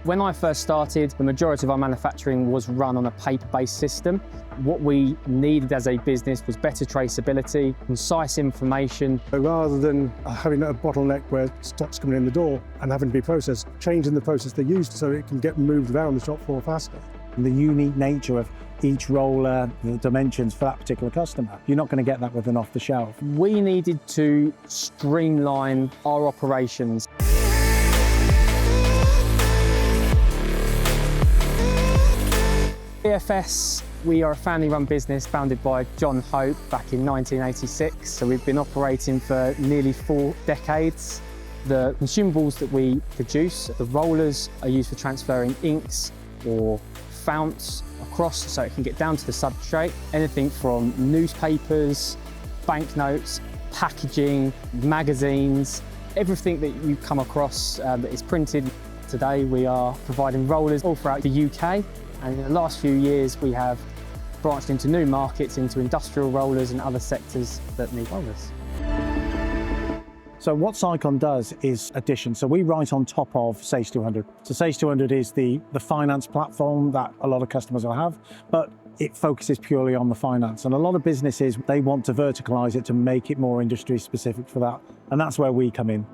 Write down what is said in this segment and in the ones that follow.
When I first started, the majority of our manufacturing was run on a paper-based system. What we needed as a business was better traceability, concise information. Rather than having a bottleneck where stock's coming in the door and having to be processed, changing the process they used so it can get moved around the shop floor faster. And the unique nature of each roller, the dimensions for that particular customer, you're not going to get that with an off-the-shelf. We needed to streamline our operations. BFS, we are a family-run business founded by John Hope back in 1986. So we've been operating for nearly 4 decades. The consumables that we produce, the rollers, are used for transferring inks or founts across so it can get down to the substrate. Anything from newspapers, banknotes, packaging, magazines, everything that you come across that is printed. Today we are providing rollers all throughout the UK. And in the last few years, we have branched into new markets, into industrial rollers and other sectors that need rollers. So what Sicon does is addition. So we write on top of Sage 200. So Sage 200 is the finance platform that a lot of customers will have, but it focuses purely on the finance. And a lot of businesses, they want to verticalize it to make it more industry specific for that. And that's where we come in.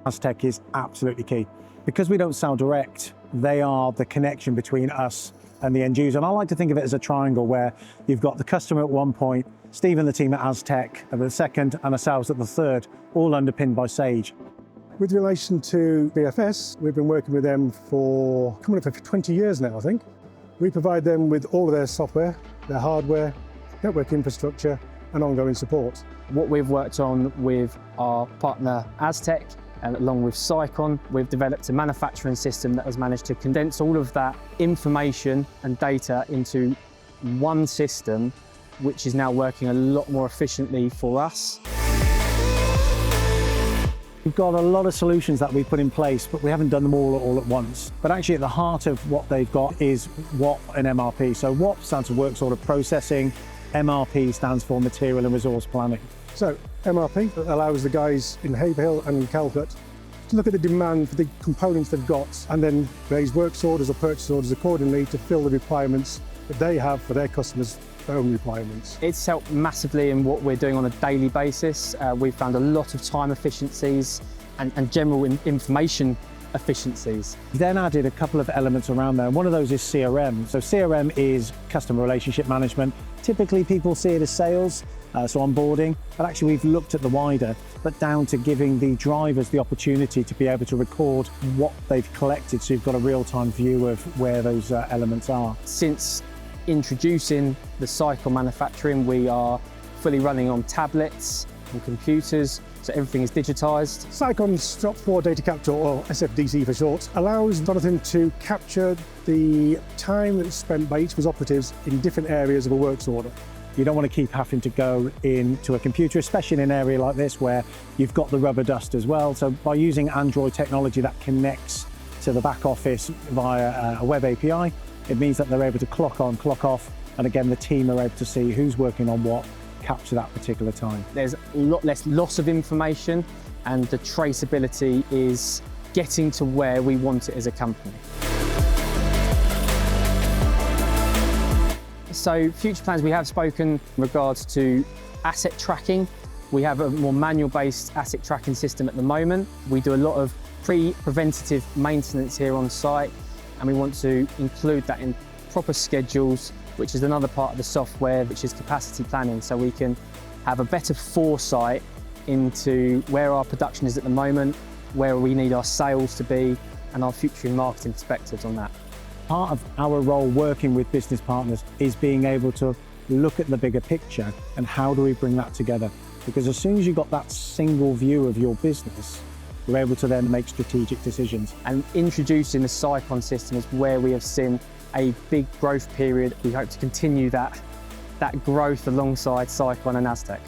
Aztech is absolutely key. Because we don't sell direct, they are the connection between us and the end user. And I like to think of it as a triangle where you've got the customer at one point, Steve and the team at Aztech at the second, and ourselves at the third, all underpinned by Sage. With relation to BFS, we've been working with them for coming up for 20 years now, I think. We provide them with all of their software, their hardware, network infrastructure, and ongoing support. What we've worked on with our partner Aztech, and along with Sicon, we've developed a manufacturing system that has managed to condense all of that information and data into one system, which is now working a lot more efficiently for us. We've got a lot of solutions that we've put in place, but we haven't done them all at once. But actually at the heart of what they've got is WOP and MRP. So WOP stands for Works Order Processing, MRP stands for Material and Resource Planning. So MRP allows the guys in Haverhill and Calcutta to look at the demand for the components they've got and then raise works orders or purchase orders accordingly to fill the requirements that they have for their customers' own requirements. It's helped massively in what we're doing on a daily basis. We've found a lot of time efficiencies and general information efficiencies. We then added a couple of elements around there. One of those is CRM. So CRM is customer relationship management. Typically people see it as sales, so onboarding, but actually we've looked at the wider, but down to giving the drivers the opportunity to be able to record what they've collected, so you've got a real-time view of where those elements are. Since introducing the Sicon manufacturing, we are fully running on tablets and computers, so everything is digitised. Sicon's Shop Floor Data Capture, or SFDC for short, allows Jonathan to capture the time that's spent by each of his operatives in different areas of a works order. You don't want to keep having to go into a computer, especially in an area like this where you've got the rubber dust as well. So by using Android technology that connects to the back office via a web API, it means that they're able to clock on, clock off, and again, the team are able to see who's working on what, capture that particular time. There's a lot less loss of information, and the traceability is getting to where we want it as a company. So future plans, we have spoken in regards to asset tracking. We have a more manual-based asset tracking system at the moment. We do a lot of preventative maintenance here on site, and we want to include that in proper schedules, which is another part of the software, which is capacity planning, so we can have a better foresight into where our production is at the moment, where we need our sales to be, and our future marketing perspectives on that. Part of our role working with business partners is being able to look at the bigger picture and how do we bring that together. Because as soon as you've got that single view of your business, you're able to then make strategic decisions. And introducing the Sicon system is where we have seen a big growth period. We hope to continue that growth alongside Sicon and Aztech.